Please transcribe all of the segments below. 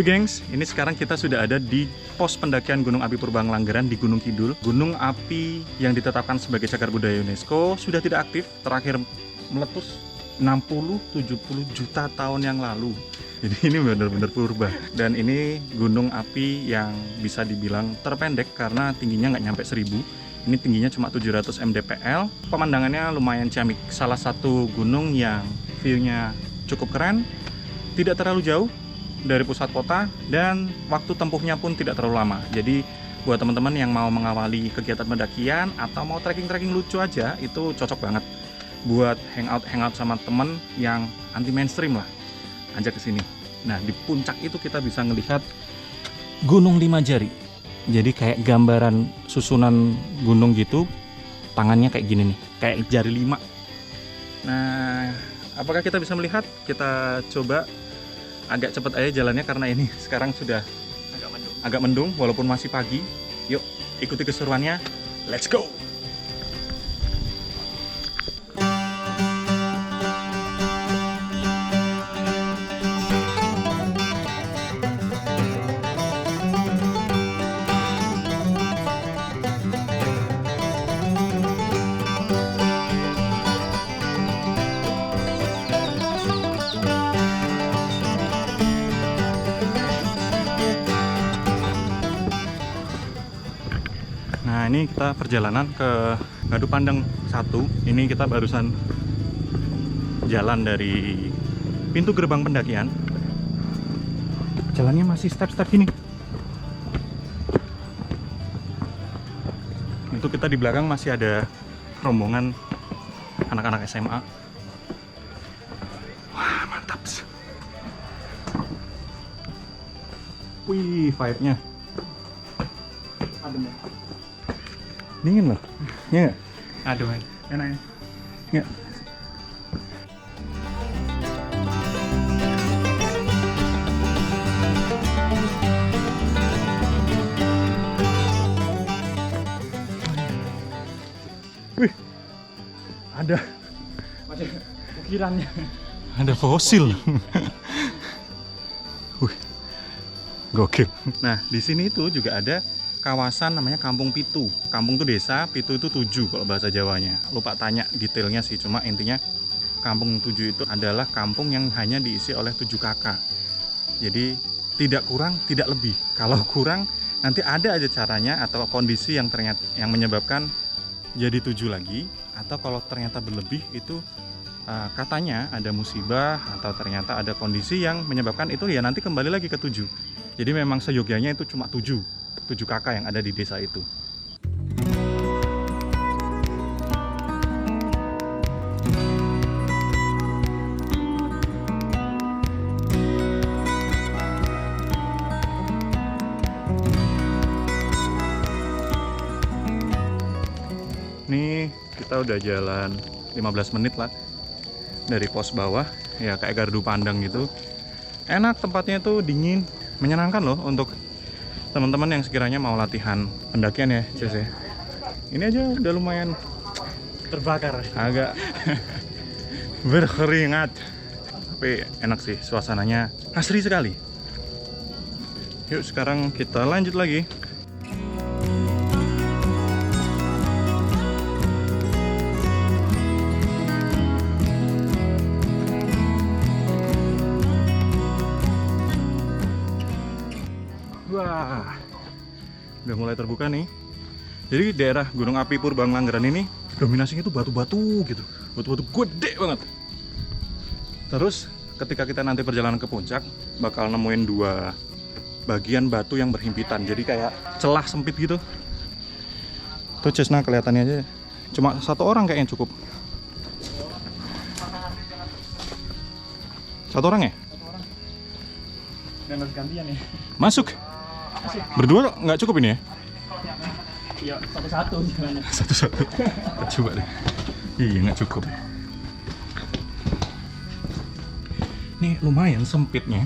Yuk gengs, ini sekarang kita sudah ada di pos pendakian Gunung Api Purbang Langgeran di Gunung Kidul. Gunung api yang ditetapkan sebagai cagar budaya UNESCO sudah tidak aktif, terakhir meletus 60-70 juta tahun yang lalu. Jadi ini benar-benar purba. Dan ini gunung api yang bisa dibilang terpendek karena tingginya nggak nyampe 1000. Ini tingginya cuma 700 mdpl. Pemandangannya lumayan ciamik. Salah satu gunung yang view-nya cukup keren, tidak terlalu jauh dari pusat kota, dan waktu tempuhnya pun tidak terlalu lama. Jadi buat teman-teman yang mau mengawali kegiatan pendakian atau mau trekking-trekking lucu aja, itu cocok banget buat hangout sama temen yang anti mainstream lah, ajak ke sini. Nah, di puncak itu kita bisa ngelihat Gunung Lima Jari. Jadi kayak gambaran susunan gunung gitu, tangannya kayak gini nih, kayak jari 5. Nah, apakah kita bisa melihat? Kita coba agak cepat aja jalannya karena ini sekarang sudah agak mendung walaupun masih pagi. Yuk, ikuti keseruannya. Let's go! Nah, ini kita perjalanan ke Gadu Pandang 1. Ini kita barusan jalan dari pintu gerbang pendakian. Jalannya masih step-step gini. Itu kita di belakang masih ada rombongan anak-anak SMA. Wah, mantap. Wih, vibe-nya. Adem ya. Dingin loh, ya nggak? Aduh, enak ya? Ya. Wih, ada Ukirannya. ada fosil. Wih, gokil. Nah, di sini itu juga ada kawasan namanya Kampung Pitu. Kampung itu desa, Pitu itu 7 kalau bahasa Jawanya. Lupa tanya detailnya sih, cuma intinya Kampung 7 itu adalah kampung yang hanya diisi oleh 7 kakak. Jadi tidak kurang, tidak lebih. Kalau kurang, nanti ada aja caranya atau kondisi yang ternyata yang menyebabkan jadi 7 lagi. Atau kalau ternyata berlebih itu katanya ada musibah atau ternyata ada kondisi yang menyebabkan itu, ya nanti kembali lagi ke 7. Jadi memang seyogianya itu cuma 7 kakak yang ada di desa itu. Nih kita udah jalan 15 menit lah dari pos bawah, ya kayak gardu pandang gitu. Enak, tempatnya tuh dingin, menyenangkan loh untuk teman-teman yang sekiranya mau latihan pendakian ya, Ces. Ini aja udah lumayan Terbakar. agak berkeringat. Tapi enak sih, suasananya asri sekali. Yuk sekarang kita lanjut lagi. Wah, udah mulai terbuka nih. Jadi daerah Gunung Api Purbang Langgeran ini dominasinya itu batu-batu gitu, batu-batu gede banget. Terus ketika kita nanti perjalanan ke puncak, bakal nemuin 2 bagian batu yang berhimpitan. Jadi kayak celah sempit gitu. Tuh Cesna kelihatannya aja, cuma 1 orang kayaknya cukup. 1 orang ya? 1 orang. Dan harus gantian ya. Masuk. Berdua nggak cukup ini ya? Iya, satu-satu jalannya. Satu-satu. Kita coba deh. Iya, nggak cukup. Nih lumayan sempitnya.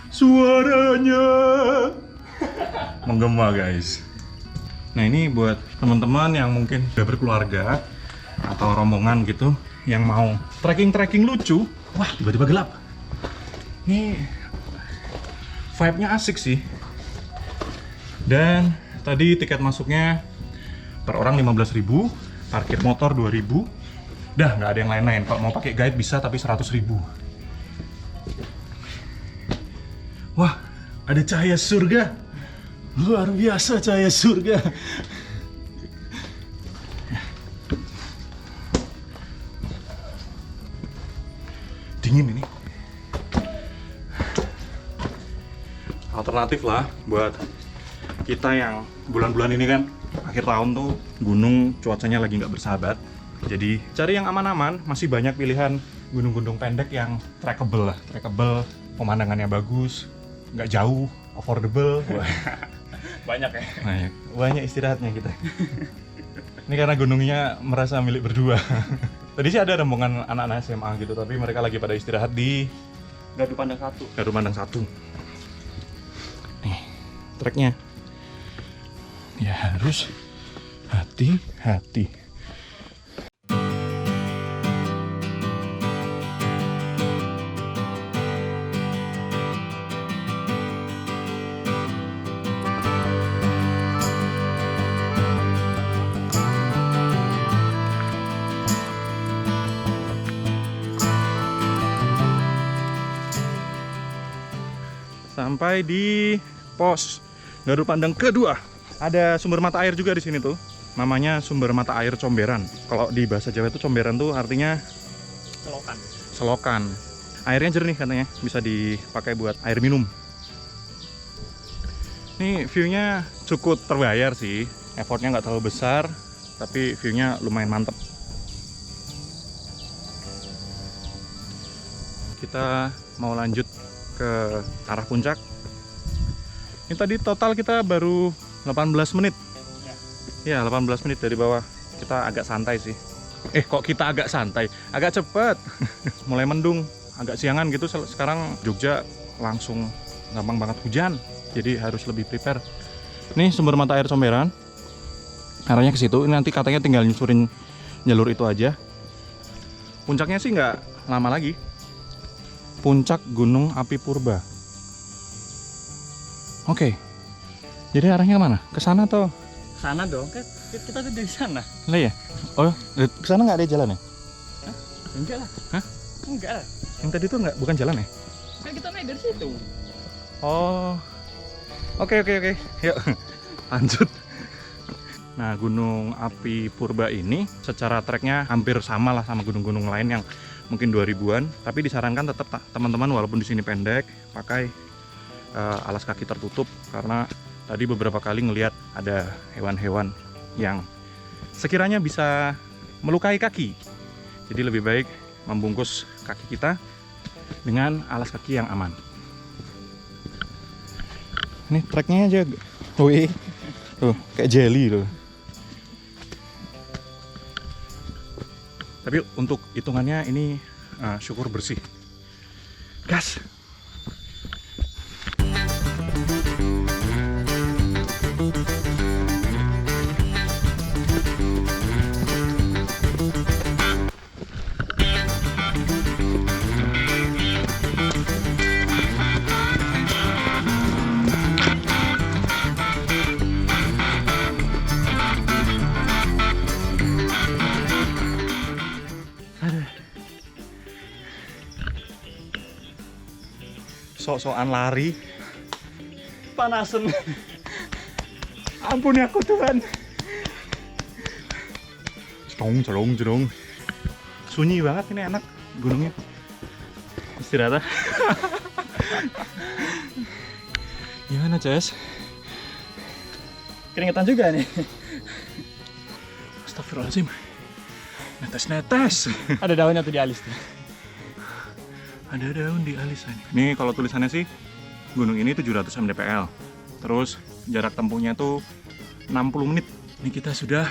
Suaranya menggema guys. Nah ini buat teman-teman yang mungkin udah berkeluarga atau rombongan gitu, yang mau trekking lucu, wah tiba-tiba gelap. Ini vibe-nya asik sih. Dan tadi tiket masuknya per orang 15.000, parkir motor 2.000. Dah nggak ada yang lain-lain. Kalau mau pakai guide bisa, tapi 100.000. Wah, ada cahaya surga. Luar biasa cahaya surga. Dingin ini. Alternatif lah buat kita yang bulan-bulan ini kan akhir tahun tuh gunung cuacanya lagi nggak bersahabat. Jadi cari yang aman-aman, masih banyak pilihan gunung-gunung pendek yang trackable lah. Trackable, pemandangannya bagus, nggak jauh, affordable. Banyak ya. Banyak istirahatnya kita. Ini karena gunungnya merasa milik berdua. Tadi sih ada rombongan anak-anak SMA gitu, tapi mereka lagi pada istirahat di Gardu Pandang 1. Gardu Pandang 1. Nih, treknya. Ya harus hati-hati. Sampai di pos Gardu Pandang kedua. Ada sumber mata air juga di sini tuh. Namanya sumber mata air Comberan. Kalau di bahasa Jawa itu Comberan tuh artinya Selokan. selokan. Airnya jernih katanya, bisa dipakai buat air minum. Ini view-nya cukup terbayar sih. Effortnya nggak terlalu besar, tapi view-nya lumayan mantep. Kita mau lanjut ke arah puncak. Ini tadi total kita baru 18 menit. Ya, 18 menit dari bawah. Kita agak santai sih. Kok kita agak santai? Agak cepet. Mulai mendung, agak siangan gitu. Sekarang Jogja langsung gampang banget hujan. Jadi harus lebih prepare. Nih sumber mata air Comberan. Arahnya ke situ. Ini nanti katanya tinggal nyusurin jalur itu aja. Puncaknya sih nggak lama lagi. Puncak Gunung Api Purba. Oke. Jadi arahnya kemana? Ke sana atau? Sana dong, kan kita tuh dari sana. Lah ya? Oh, ke sana nggak ada jalan ya? Hah? Enggak lah. Hah? Enggak lah. Yang tadi tuh nggak, bukan jalan ya? Kan kita naik dari situ. Oh. Oke. Yuk. Lanjut. Nah, Gunung Api Purba ini secara treknya hampir sama lah sama gunung-gunung lain yang mungkin 2000-an, tapi disarankan tetap teman-teman walaupun di sini pendek pakai alas kaki tertutup karena tadi beberapa kali ngelihat ada hewan-hewan yang sekiranya bisa melukai kaki. Jadi lebih baik membungkus kaki kita dengan alas kaki yang aman. Ini treknya aja, wih, tuh kayak jelly loh. Tapi untuk hitungannya ini syukur bersih. Gas. Sok-sokan lari. Panasan. Ampuni aku Tuhan. Jerong. Sunyi banget ini, enak gunungnya. Istirahat. Gimana, Ces? Keringetan juga nih. Astagfirullahaladzim. Netes. Ada daunnya tuh di alis tuh. Ada daun di alis ini. Ini kalau tulisannya sih gunung ini 700 mdpl. Terus jarak tempuhnya tuh 60 menit. Ini kita sudah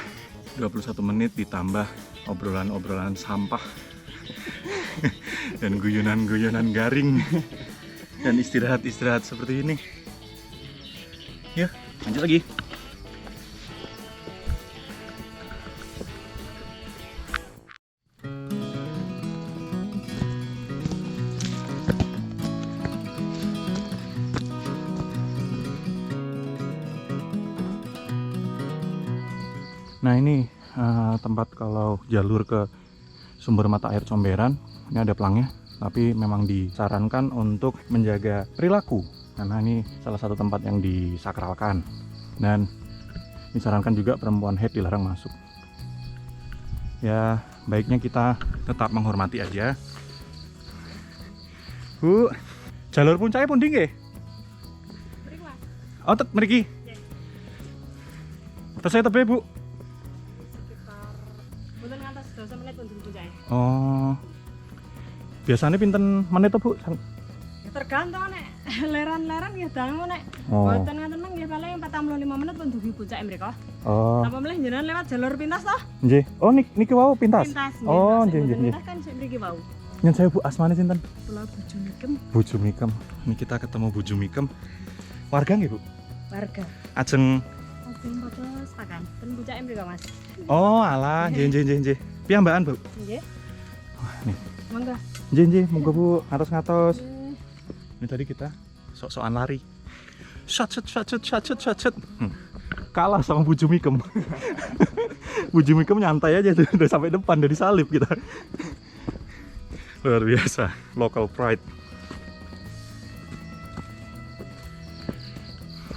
21 menit ditambah obrolan-obrolan sampah dan guyonan-guyonan garing dan istirahat-istirahat seperti ini. Ya, lanjut lagi. Nah ini tempat kalau jalur ke sumber mata air Comberan. Ini ada pelangnya, tapi memang disarankan untuk menjaga perilaku karena ini salah satu tempat yang disakralkan, dan disarankan juga perempuan haid dilarang masuk. Ya baiknya kita tetap menghormati aja. Bu, jalur puncaknya pun tinggi. Oh, mriki. Terus saya tebe, Bu. Mboten ngantos 12 menit pun puncake. Oh. Biasanya pinten menit to, Bu? Ya tergantung nek leran-leran ya dangu nek. Oh. Mboten ngaten mah nggih paling 45 menit pun dugi puncake mriko. Oh. Apa meneh jenengan lewat jalur pintas toh? Nggih. Oh, niki wau pintas. Pintas. Oh, nggih nggih nggih. Pintas kan sik mriki wau. Nyen saya Bu, asmane sinten? Kula bojo Mikem, Bu Jumikem. Ini kita ketemu Bu Jumikem. Warga nggih, Bu? warga. Ajeng. Ajeng padha sepakan. Ten puncake mriko, Mas. Oh, alah, nggih. Piyambakan, Bu? Nggih. Wah, nih. Monggo. Nggih, monggo Bu, ngatos-ngatos. Nggih. Ini tadi kita sok-sokan lari. Shot. Kalah sama Bu Jumikem. Bu Jumikem nyantai aja tuh, udah sampai depan, dari salib kita. Luar biasa, local pride.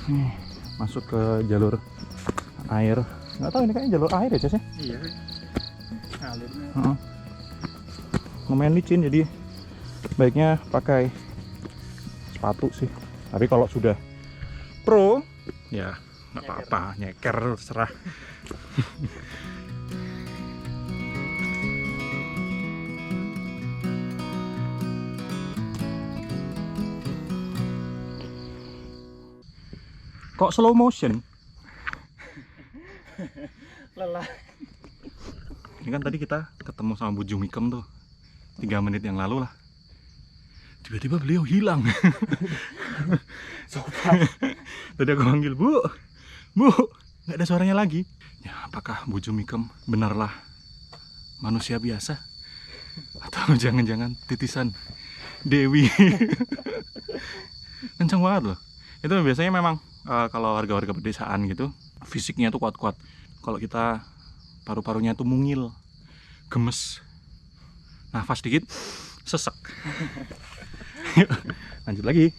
Nih, masuk ke jalur air. Nggak tahu ini kayaknya jalur air ya, Ces ya? Iya. Alirnya. Heeh. Lumayan licin, jadi baiknya pakai sepatu sih. Tapi kalau sudah pro, ya nggak apa-apa, nyeker serah. Kok slow motion? Lelah. Ini kan tadi kita ketemu sama Bu Jumikem tuh 3 menit yang lalu lah. Tiba-tiba beliau hilang. Sobat. Tadi aku panggil, Bu, nggak ada suaranya lagi. Ya, apakah Bu Jumikem benarlah manusia biasa? Atau jangan-jangan titisan Dewi? Kenceng banget loh. Itu biasanya memang kalau warga-warga pedesaan gitu, fisiknya tuh kuat-kuat. Kalau kita paru-parunya tuh mungil, gemes, nafas dikit, sesek. Yuk, lanjut lagi.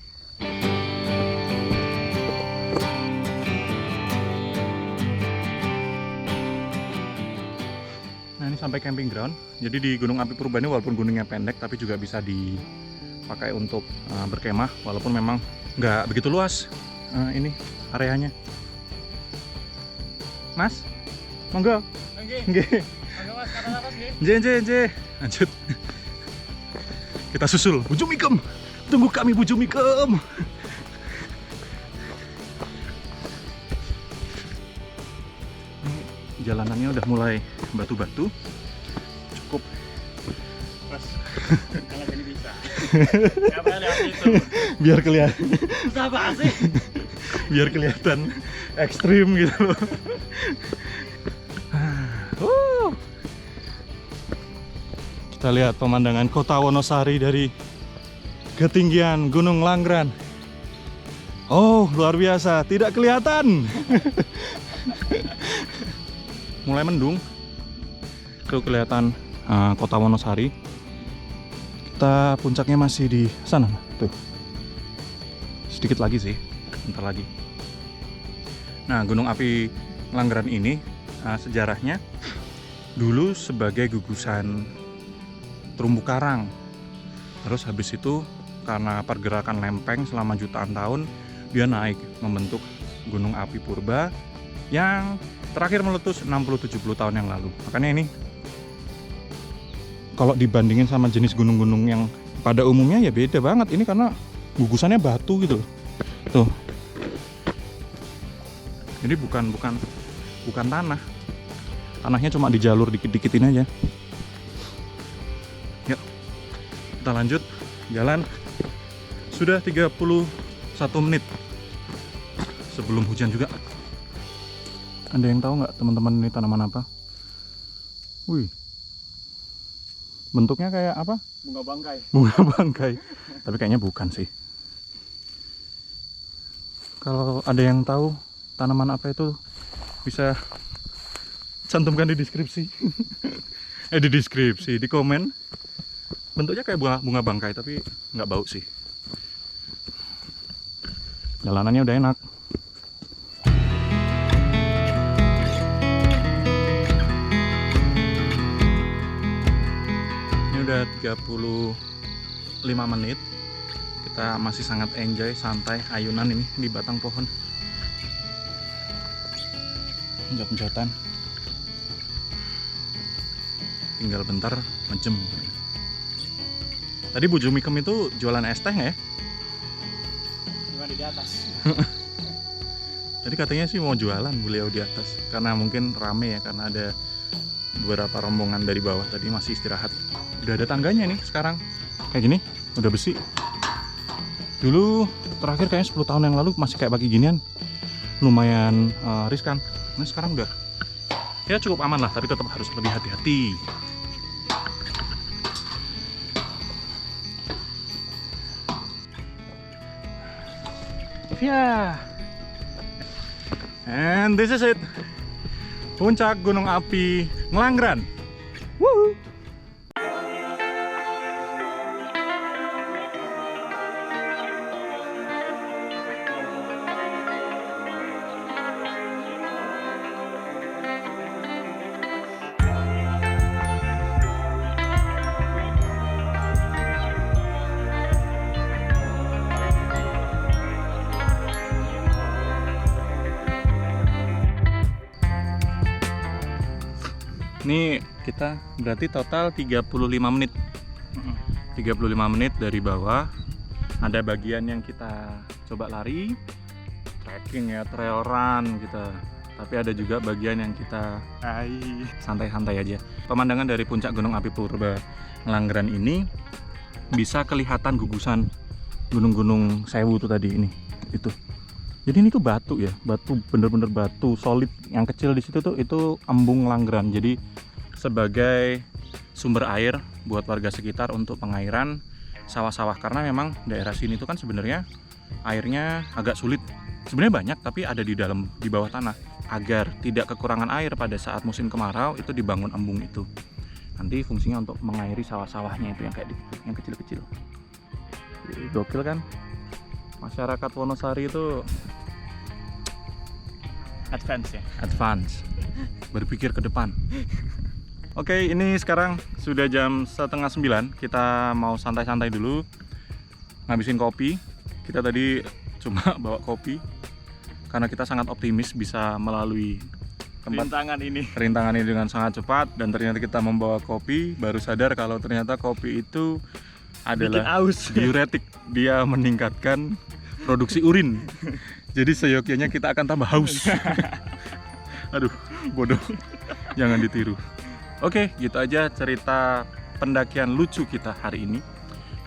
Nah, ini sampai camping ground. Jadi di Gunung Api Purba ini walaupun gunungnya pendek, tapi juga bisa dipakai untuk berkemah, walaupun memang nggak begitu luas ini areanya. Mas, monggo. Nggih. Monggo Mas, kata-kata nggih. Nggih. Lanjut. Kita susul Bu Jumikem. Tunggu kami Bu Jumikem. Ini jalanannya udah mulai batu-batu. Cukup. Mas. Kalau ini bisa. Enggak boleh lihat itu. Biar kelihatan. Susah apa sih? Biar kelihatan ekstrim gitu loh. Kita lihat pemandangan kota Wonosari dari ketinggian Gunung Langgeran. Oh, luar biasa, tidak kelihatan. Mulai mendung. Tuh kelihatan kota Wonosari. Kita puncaknya masih di sana, tuh. Sedikit lagi sih, bentar lagi. Nah, Gunung Api Langgeran ini sejarahnya dulu sebagai gugusan terumbu karang. Terus habis itu karena pergerakan lempeng selama jutaan tahun, dia naik membentuk Gunung Api Purba yang terakhir meletus 60-70 tahun yang lalu. Makanya ini kalau dibandingin sama jenis gunung-gunung yang pada umumnya ya beda banget. Ini karena gugusannya batu gitu loh. Tuh. Jadi bukan tanah. Tanahnya cuma di jalur dikit-dikitin aja. Yuk, kita lanjut jalan. Sudah 31 menit sebelum hujan juga. Ada yang tahu nggak teman-teman ini tanaman apa? Wih, bentuknya kayak apa? Bunga bangkai. Bunga bangkai. Tapi kayaknya bukan sih. Kalau ada yang tahu tanaman apa itu bisa Cantumkan di deskripsi. Di deskripsi, di komen. Bentuknya kayak bunga bangkai tapi nggak bau sih. Jalanannya udah enak. Ini udah 35 menit. Kita masih sangat enjoy, santai, ayunan ini di batang pohon. Penjot-penjotan. Tinggal bentar menjem. Tadi Bu Jumikem itu jualan es teh nggak ya? Gimana di atas? Tadi katanya sih mau jualan beliau di atas. Karena mungkin rame ya, karena ada beberapa rombongan dari bawah tadi masih istirahat. Udah ada tangganya nih sekarang. Kayak gini, udah besi. Dulu terakhir kayaknya 10 tahun yang lalu masih kayak pakai ginian. Lumayan riskan. Nah sekarang udah ya cukup aman lah, tapi tetap harus lebih hati-hati. Yeah. And this is it. Puncak Gunung Api Ngelanggeran. Woo! Ini kita berarti total 35 menit. 35 menit dari bawah. Ada bagian yang kita coba lari, trekking ya, trail run kita. Tapi ada juga bagian yang kita santai-santai aja. Pemandangan dari puncak Gunung Api Purba Ngelanggeran ini bisa kelihatan gugusan gunung-gunung Sewu tuh tadi ini. Itu. Jadi ini tuh batu ya, batu bener-bener batu solid. Yang kecil di situ tuh itu embung Langgeran. Jadi sebagai sumber air buat warga sekitar untuk pengairan sawah-sawah, karena memang daerah sini tuh kan sebenarnya airnya agak sulit. Sebenarnya banyak tapi ada di bawah tanah. Agar tidak kekurangan air pada saat musim kemarau itu dibangun embung itu. Nanti fungsinya untuk mengairi sawah-sawahnya itu yang kayak gitu, yang kecil-kecil. Jadi, gokil kan? Masyarakat Wonosari itu Advance ya? advance, berpikir ke depan. Oke, ini sekarang sudah jam 8:30. Kita mau santai-santai dulu, ngabisin kopi. Kita tadi cuma bawa kopi karena kita sangat optimis bisa melalui rintangan ini dengan sangat cepat. Dan ternyata kita membawa kopi, baru sadar kalau ternyata kopi itu adalah diuretik. Dia meningkatkan produksi urin. Jadi seyogyanya kita akan tambah haus. Aduh, bodoh. Jangan ditiru. Oke, gitu aja cerita pendakian lucu kita hari ini.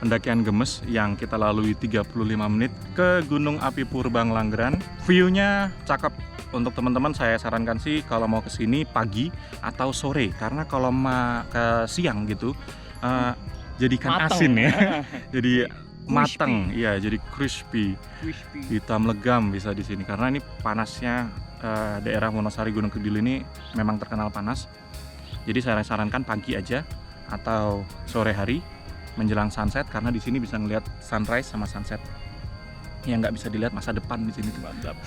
Pendakian gemes yang kita lalui 35 menit ke Gunung Api Purba Ngelanggeran. View-nya cakep. Untuk teman-teman saya sarankan sih kalau mau ke sini pagi atau sore, karena kalau ke siang gitu jadikan asin ya. Jadi matang, iya, jadi crispy, hitam legam bisa di sini. Karena ini panasnya daerah Wonosari Gunung Kidul ini memang terkenal panas. Jadi saya sarankan pagi aja atau sore hari menjelang sunset, karena di sini bisa ngelihat sunrise sama sunset yang nggak bisa dilihat masa depan di sini. Mantap.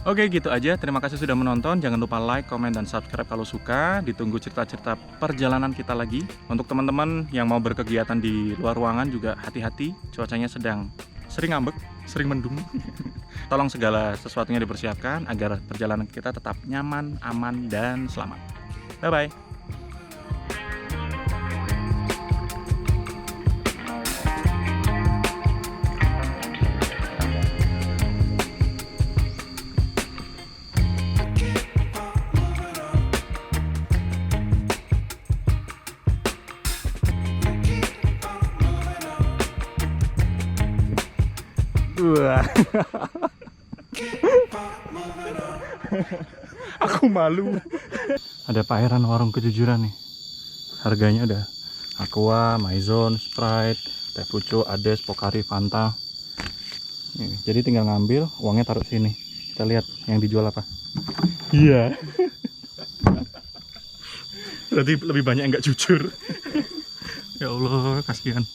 Oke, gitu aja. Terima kasih sudah menonton. Jangan lupa like, komen, dan subscribe kalau suka. Ditunggu cerita-cerita perjalanan kita lagi. Untuk teman-teman yang mau berkegiatan di luar ruangan juga hati-hati. Cuacanya sedang sering ngambek, sering mendung. Tolong segala sesuatunya dipersiapkan agar perjalanan kita tetap nyaman, aman, dan selamat. Bye-bye. Aku malu. Ada pameran warung kejujuran nih. Harganya ada Aqua, Maison, Sprite, Teh Pucuk, Ades, Pocari, Fanta. Nih, jadi tinggal ngambil, uangnya taruh sini. Kita lihat yang dijual apa. Iya. Berarti lebih banyak yang nggak jujur. Ya Allah, kasihan.